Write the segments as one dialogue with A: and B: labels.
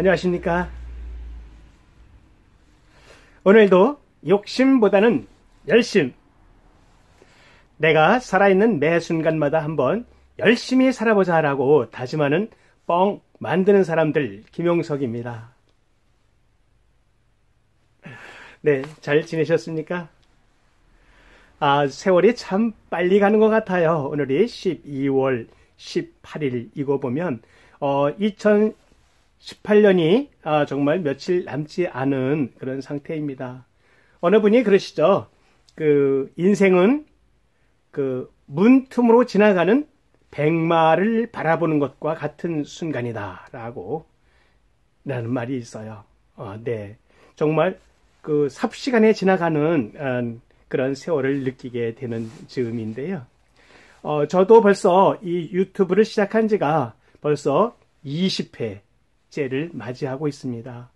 A: 안녕하십니까? 오늘도 욕심보다는 열심. 내가 살아있는 매 순간마다 한번 열심히 살아보자 라고 다짐하는 뻥 만드는 사람들 김용석입니다. 네, 잘 지내셨습니까? 세월이 참 빨리 가는 것 같아요. 오늘이 12월 18일이고 보면 2018년이 정말 며칠 남지 않은 그런 상태입니다. 어느 분이 그러시죠. 인생은 문틈으로 지나가는 백마를 바라보는 것과 같은 순간이다 라고 라는 말이 있어요. 네, 정말 삽시간에 지나가는 그런 세월을 느끼게 되는 즈음인데요. 저도 벌써 이 유튜브를 시작한 지가 벌써 20회째를 맞이하고 있습니다.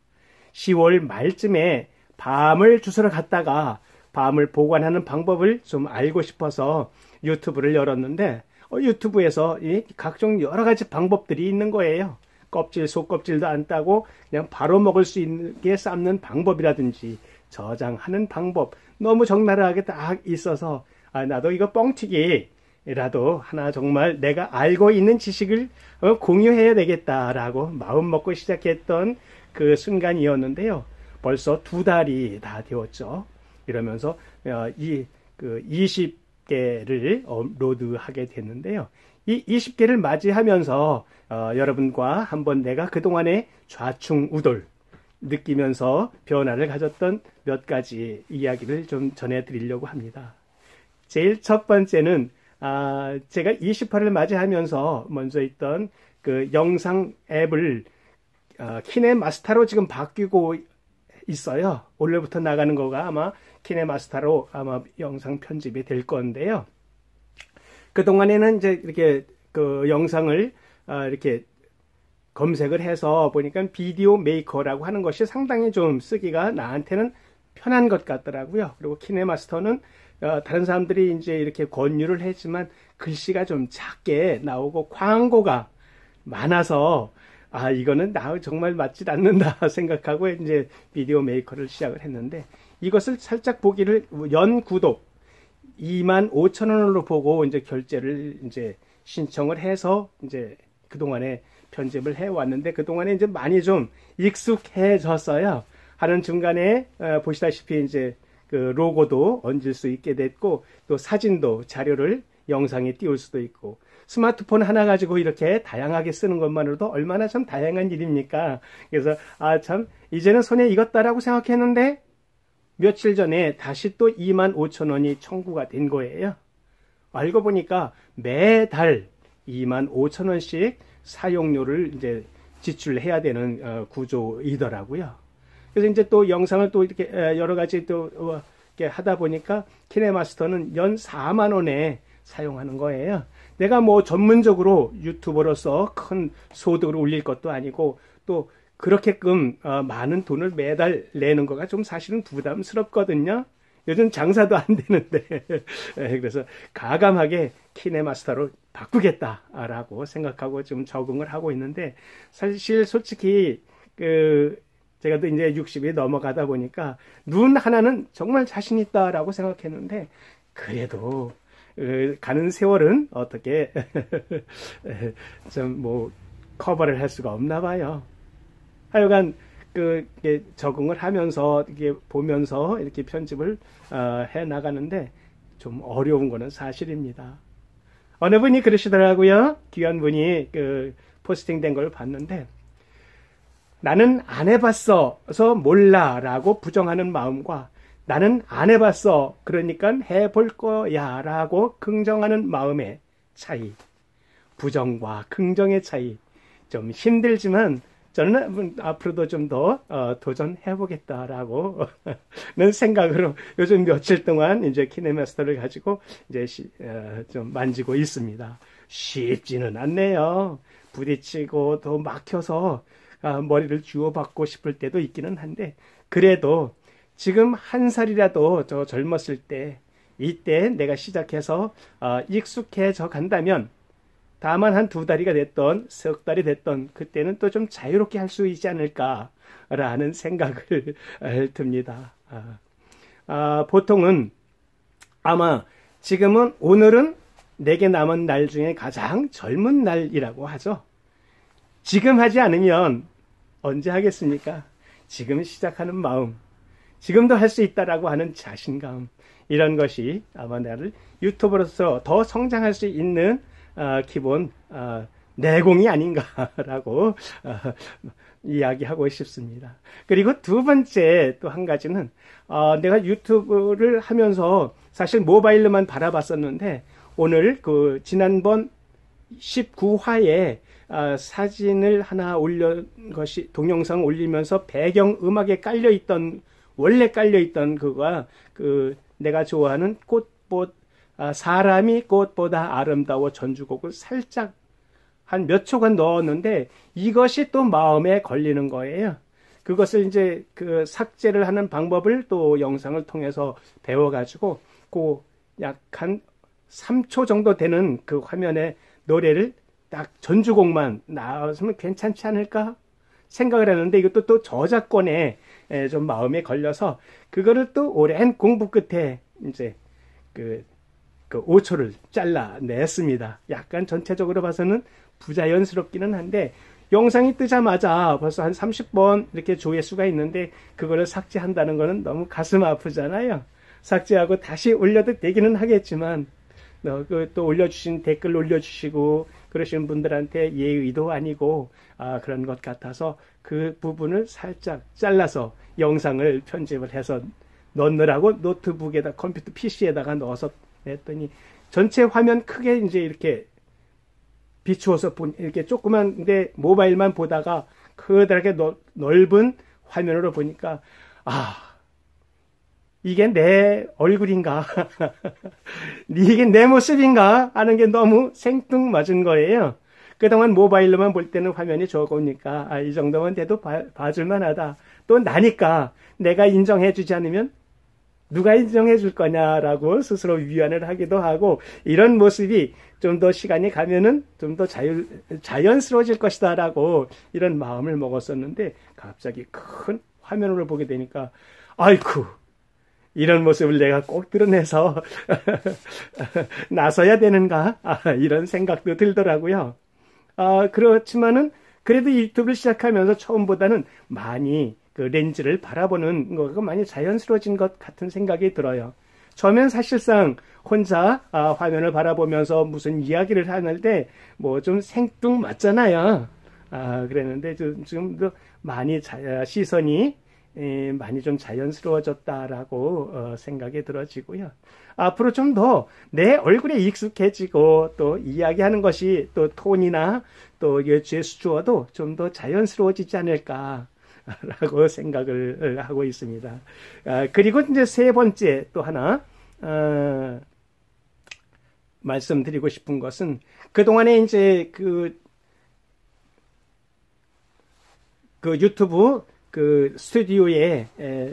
A: 10월 말쯤에 밤을 주스러 갔다가 밤을 보관하는 방법을 좀 알고 싶어서 유튜브를 열었는데 유튜브에서 각종 여러 가지 방법들이 있는 거예요. 껍질, 속껍질도 안 따고 그냥 바로 먹을 수 있게 삶는 방법이라든지 저장하는 방법 너무 적나라하게 딱 있어서 나도 이거 뻥튀기라도 하나 정말 내가 알고 있는 지식을 공유해야 되겠다라고 마음 먹고 시작했던 그 순간이었는데요. 벌써 2달이 다 되었죠. 이러면서 20개를 업로드하게 됐는데요. 이 20개를 맞이하면서 여러분과 한번 내가 그동안의 좌충우돌 느끼면서 변화를 가졌던 몇 가지 이야기를 좀 전해드리려고 합니다. 제일 첫 번째는 제가 28을 맞이하면서 먼저 있던 그 영상 앱을 키네마스터로 지금 바뀌고 있어요. 올해부터 나가는 거가 아마 키네마스터로 아마 영상 편집이 될 건데요. 그동안에는 이제 이렇게 그 영상을 이렇게 검색을 해서 보니까 비디오 메이커라고 하는 것이 상당히 좀 쓰기가 나한테는 편한 것 같더라고요. 그리고 키네마스터는 다른 사람들이 이제 이렇게 권유를 했지만 글씨가 좀 작게 나오고 광고가 많아서 이거는 나 정말 맞지 않는다 생각하고 이제 비디오 메이커를 시작을 했는데 이것을 살짝 보기를 연 구독 25,000원으로 보고 이제 결제를 이제 신청을 해서 이제 그동안에 편집을 해왔는데 그동안에 이제 많이 좀 익숙해졌어요. 하는 중간에 보시다시피 이제 그 로고도 얹을 수 있게 됐고 또 사진도 자료를 영상에 띄울 수도 있고 스마트폰 하나 가지고 이렇게 다양하게 쓰는 것만으로도 얼마나 참 다양한 일입니까? 그래서 참 이제는 손에 익었다라고 생각했는데 며칠 전에 다시 또 25,000원이 청구가 된 거예요. 알고 보니까 매달 25,000원씩 사용료를 이제 지출해야 되는 구조이더라고요. 그래서 이제 또 영상을 또 이렇게 여러 가지 또 이렇게 하다 보니까 키네마스터는 연 4만 원에 사용하는 거예요. 내가 뭐 전문적으로 유튜버로서 큰 소득을 올릴 것도 아니고 또 그렇게끔 많은 돈을 매달 내는 거가 좀 사실은 부담스럽거든요. 요즘 장사도 안 되는데 그래서 가감하게 키네마스터로 바꾸겠다라고 생각하고 좀 적응을 하고 있는데 사실 솔직히 제가 또 이제 60이 넘어가다 보니까 눈 하나는 정말 자신 있다라고 생각했는데 그래도 가는 세월은 어떻게 좀 뭐 커버를 할 수가 없나 봐요. 하여간 적응을 하면서 이렇게 보면서 이렇게 편집을 해 나가는데 좀 어려운 거는 사실입니다. 어느 분이 그러시더라고요. 귀한 분이 포스팅된 걸 봤는데 나는 안 해봤어서 몰라라고 부정하는 마음과 나는 안 해봤어 그러니까 해볼 거야 라고 긍정하는 마음의 차이, 부정과 긍정의 차이, 좀 힘들지만 저는 앞으로도 좀 더 도전해보겠다라고 는 생각으로 요즘 며칠 동안 이제 키네마스터를 가지고 이제 좀 만지고 있습니다. 쉽지는 않네요. 부딪히고 또 막혀서 머리를 주워받고 싶을 때도 있기는 한데 그래도 지금 한 살이라도 저 젊었을 때 이때 내가 시작해서 익숙해져 간다면 다만 한 2달이가 됐던, 석 달이 됐던, 그때는 또 좀 자유롭게 할 수 있지 않을까라는 생각을 듭니다. 보통은 아마 지금은 오늘은 내게 남은 날 중에 가장 젊은 날이라고 하죠. 지금 하지 않으면 언제 하겠습니까? 지금 시작하는 마음, 지금도 할 수 있다라고 하는 자신감, 이런 것이 아마 나를 유튜버로서 더 성장할 수 있는 기본 내공이 아닌가라고 이야기하고 싶습니다. 그리고 두 번째 또 한 가지는 내가 유튜브를 하면서 사실 모바일로만 바라봤었는데 오늘 그 지난번 19화에 사진을 하나 것이 동영상 올리면서 배경 음악에 원래 깔려있던 그거가 내가 좋아하는 사람이 꽃보다 아름다워 전주곡을 살짝 한 몇 초간 넣었는데 이것이 또 마음에 걸리는 거예요. 그것을 이제 그 삭제를 하는 방법을 또 영상을 통해서 배워가지고 약 한 3초 정도 되는 그 화면에 노래를 딱 전주곡만 나왔으면 괜찮지 않을까 생각을 했는데 이것도 또 저작권에 좀 마음에 걸려서 그거를 또 오랜 공부 끝에 이제 그 5초를 잘라냈습니다. 약간 전체적으로 봐서는 부자연스럽기는 한데 영상이 뜨자마자 벌써 한 30번 이렇게 조회수가 있는데 그거를 삭제한다는 거는 너무 가슴 아프잖아요. 삭제하고 다시 올려도 되기는 하겠지만 또 올려주신 댓글 올려주시고 그러시는 분들한테 예의도 아니고 그런 것 같아서 그 부분을 살짝 잘라서 영상을 편집을 해서 넣느라고 노트북에다 컴퓨터 PC에다가 넣어서 했더니 전체 화면 크게 이제 이렇게 비추어서 이렇게 조그만데 모바일만 보다가 크다랗게 넓은 화면으로 보니까 이게 내 얼굴인가 이게 내 모습인가 하는 게 너무 생뚱맞은 거예요. 그동안 모바일로만 볼 때는 화면이 적으니까 이 정도면 돼도 봐줄만 하다. 또 나니까 내가 인정해 주지 않으면 누가 인정해 줄 거냐라고 스스로 위안을 하기도 하고 이런 모습이 좀 더 시간이 가면은 좀 더 자연스러워질 것이다라고 이런 마음을 먹었었는데 갑자기 큰 화면으로 보게 되니까 아이쿠 이런 모습을 내가 꼭 드러내서 나서야 되는가 이런 생각도 들더라고요. 그렇지만은 그래도 유튜브를 시작하면서 처음보다는 많이 그 렌즈를 바라보는 거가 많이 자연스러워진 것 같은 생각이 들어요. 처음엔 사실상 혼자 화면을 바라보면서 무슨 이야기를 하는데 뭐 좀 생뚱맞잖아요. 그랬는데 지금도 많이 시선이 많이 좀 자연스러워졌다라고 생각이 들어지고요. 앞으로 좀 더 내 얼굴에 익숙해지고 또 이야기하는 것이 또 톤이나 또 제스처도 좀 더 자연스러워지지 않을까 라고 생각을 하고 있습니다. 그리고 이제 세 번째 또 하나 말씀드리고 싶은 것은 그동안에 이제 그 유튜브 그 스튜디오에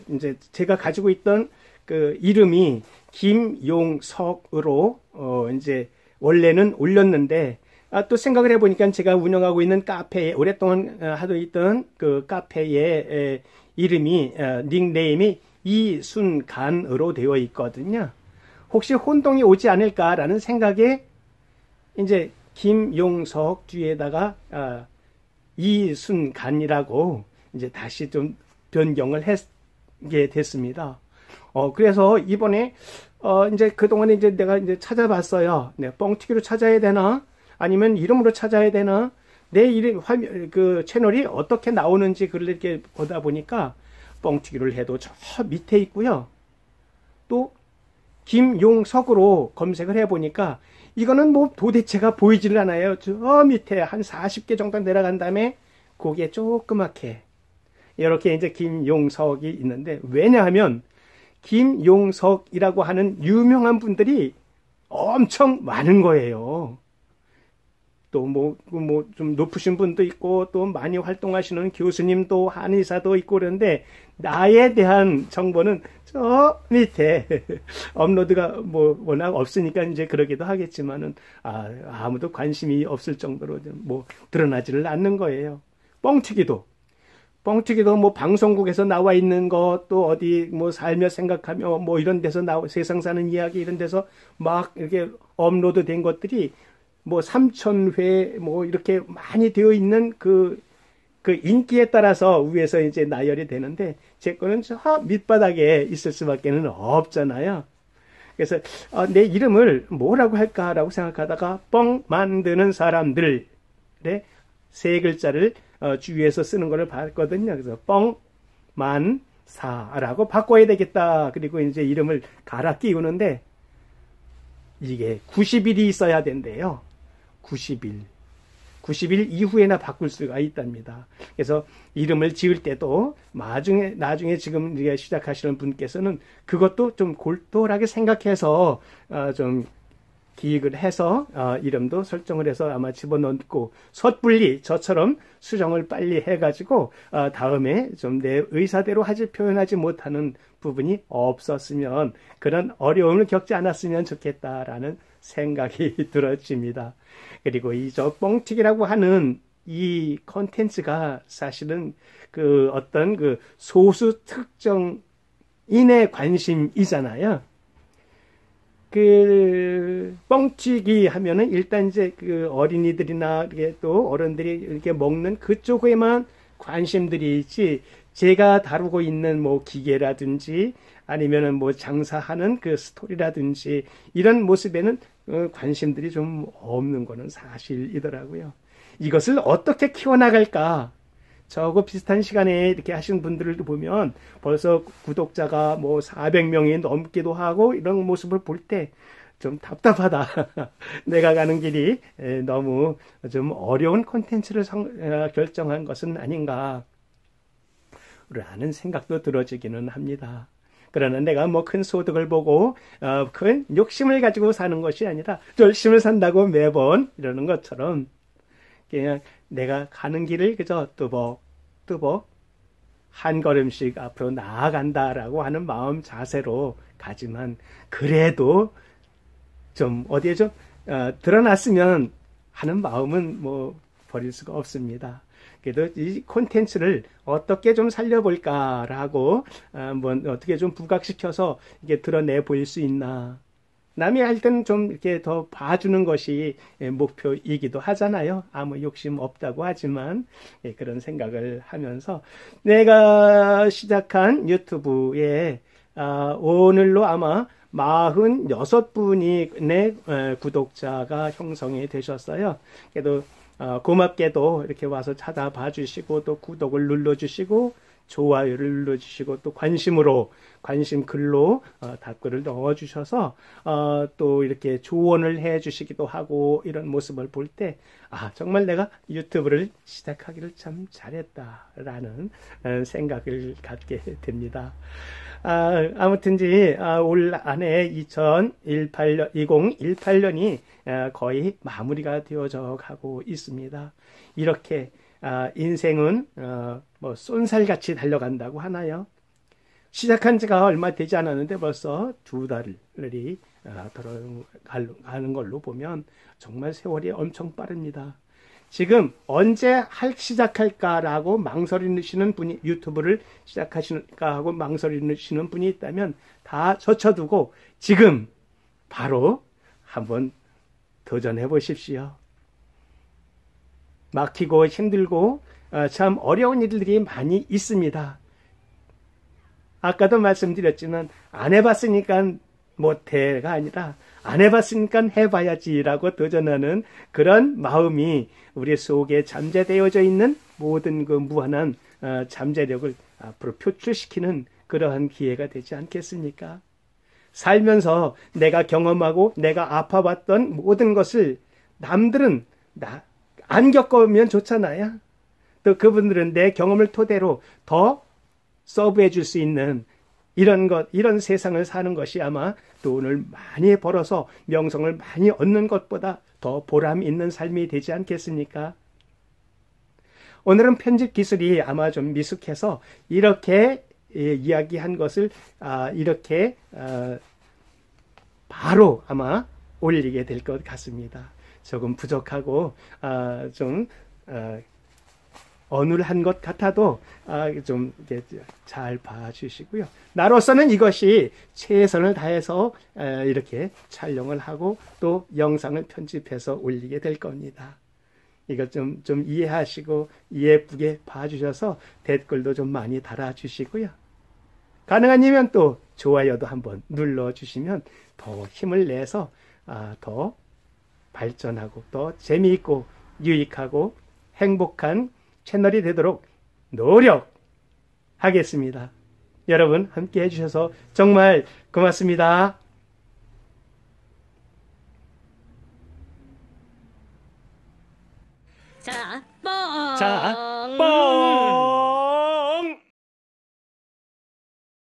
A: 이제 제가 가지고 있던 그 이름이 김용석으로 이제 원래는 올렸는데 또 생각을 해보니까 제가 운영하고 있는 카페에 오랫동안 하고 있던 그 카페의 이름이 닉네임이 이순간으로 되어 있거든요. 혹시 혼동이 오지 않을까라는 생각에 이제 김용석 뒤에다가 이순간이라고 이제 다시 좀 변경을 하게 됐습니다. 그래서 이번에 이제 그동안에 이제 내가 이제 찾아봤어요. 네, 뻥튀기로 찾아야 되나? 아니면 이름으로 찾아야 되나? 내 이름 그 채널이 어떻게 나오는지 그걸 이렇게 보다 보니까 뻥튀기를 해도 저 밑에 있고요. 또 김용석으로 검색을 해 보니까 이거는 뭐 도대체가 보이질 않아요. 저 밑에 한 40개 정도 내려간 다음에 거기에 조그맣게 이렇게 이제 김용석이 있는데 왜냐하면 김용석이라고 하는 유명한 분들이 엄청 많은 거예요. 또 뭐 좀 높으신 분도 있고 또 많이 활동하시는 교수님도 한의사도 있고 그런데 나에 대한 정보는 저 밑에 업로드가 뭐 워낙 없으니까 이제 그러기도 하겠지만은 아무도 관심이 없을 정도로 뭐 드러나지를 않는 거예요. 뻥튀기도 뭐 방송국에서 나와 있는 것 또 어디 뭐 살며 생각하며 뭐 이런 데서 세상 사는 이야기 이런 데서 막 이렇게 업로드 된 것들이 뭐 3,000회 뭐 이렇게 많이 되어 있는 그 인기에 따라서 위에서 이제 나열이 되는데 제 거는 저 밑바닥에 있을 수밖에는 없잖아요. 그래서 내 이름을 뭐라고 할까라고 생각하다가 뻥 만드는 사람들의 세 글자를 주위에서 쓰는 거를 봤거든요. 그래서 뻥만사라고 바꿔야 되겠다. 그리고 이제 이름을 갈아 끼우는데 이게 90일이 있어야 된대요. 90일 이후에나 바꿀 수가 있답니다. 그래서 이름을 지을 때도 나중에 지금 이제 시작하시는 분께서는 그것도 좀 골똘하게 생각해서 좀 기획을 해서 이름도 설정을 해서 아마 집어넣고 섣불리 저처럼 수정을 빨리 해가지고 다음에 좀 내 의사대로 표현하지 못하는 부분이 없었으면 그런 어려움을 겪지 않았으면 좋겠다라는 생각이 들어집니다. 그리고 이 저 뻥튀기라고 하는 이 컨텐츠가 사실은 그 어떤 그 소수 특정인의 관심이잖아요. 그 뻥튀기 하면은 일단 이제 그 어린이들이나 이게 또 어른들이 이렇게 먹는 그쪽에만 관심들이 있지 제가 다루고 있는 뭐 기계라든지 아니면은 뭐 장사하는 그 스토리라든지 이런 모습에는 관심들이 좀 없는 거는 사실이더라고요. 이것을 어떻게 키워나갈까? 저거 비슷한 시간에 이렇게 하시는 분들을 보면 벌써 구독자가 뭐 400명이 넘기도 하고 이런 모습을 볼 때 좀 답답하다. 내가 가는 길이 너무 좀 어려운 콘텐츠를 결정한 것은 아닌가 라는 생각도 들어지기는 합니다. 그러나 내가 뭐 큰 소득을 보고 큰 욕심을 가지고 사는 것이 아니라 열심히 산다고 매번 이러는 것처럼 그냥 내가 가는 길을 그저 뚜벅 한 걸음씩 앞으로 나아간다라고 하는 마음 자세로 가지만 그래도 좀 어디에 좀 드러났으면 하는 마음은 뭐 버릴 수가 없습니다. 그래도 이 콘텐츠를 어떻게 좀 살려볼까라고 어떻게 좀 부각시켜서 이게 드러내 보일 수 있나. 남이 할 때는 좀 이렇게 더 봐주는 것이 목표이기도 하잖아요. 아무 욕심 없다고 하지만 그런 생각을 하면서 내가 시작한 유튜브에 오늘로 아마 46분이 내 구독자가 형성이 되셨어요. 그래도 고맙게도 이렇게 와서 찾아봐 주시고 또 구독을 눌러주시고 좋아요를 눌러주시고 또 관심 글로 답글을 넣어주셔서 또 이렇게 조언을 해주시기도 하고 이런 모습을 볼 때 정말 내가 유튜브를 시작하기를 참 잘했다라는 생각을 갖게 됩니다. 아무튼지 올 한해 2018년이 거의 마무리가 되어져 가고 있습니다. 이렇게 인생은 뭐 쏜살같이 달려간다고 하나요? 시작한 지가 얼마 되지 않았는데 벌써 2달이 돌아가는 걸로 보면 정말 세월이 엄청 빠릅니다. 지금 언제 시작할까라고 망설이시는 분이 유튜브를 시작하실까 하고 망설이시는 분이 있다면 다 젖혀두고 지금 바로 한번 도전해 보십시오. 막히고 힘들고 참 어려운 일들이 많이 있습니다. 아까도 말씀드렸지만 안 해봤으니까 못해가 아니라 안 해봤으니까 해봐야지라고 도전하는 그런 마음이 우리 속에 잠재되어져 있는 모든 그 무한한 잠재력을 앞으로 표출시키는 그러한 기회가 되지 않겠습니까? 살면서 내가 경험하고 내가 아파봤던 모든 것을 남들은 안 겪으면 좋잖아요. 또 그분들은 내 경험을 토대로 더 서브해 줄 수 있는 이런 세상을 사는 것이 아마 돈을 많이 벌어서 명성을 많이 얻는 것보다 더 보람 있는 삶이 되지 않겠습니까? 오늘은 편집 기술이 아마 좀 미숙해서 이렇게 이야기한 것을 이렇게 바로 아마 올리게 될 것 같습니다. 조금 부족하고 좀 어눌한 것 같아도 좀 잘 봐주시고요. 나로서는 이것이 최선을 다해서 이렇게 촬영을 하고 또 영상을 편집해서 올리게 될 겁니다. 이것 좀 이해하시고 예쁘게 봐주셔서 댓글도 좀 많이 달아주시고요. 가능하면 또 좋아요도 한번 눌러주시면 더 힘을 내서 더 발전하고 더 재미있고 유익하고 행복한 채널이 되도록 노력하겠습니다. 여러분 함께 해주셔서 정말 고맙습니다.
B: 자,
A: 자,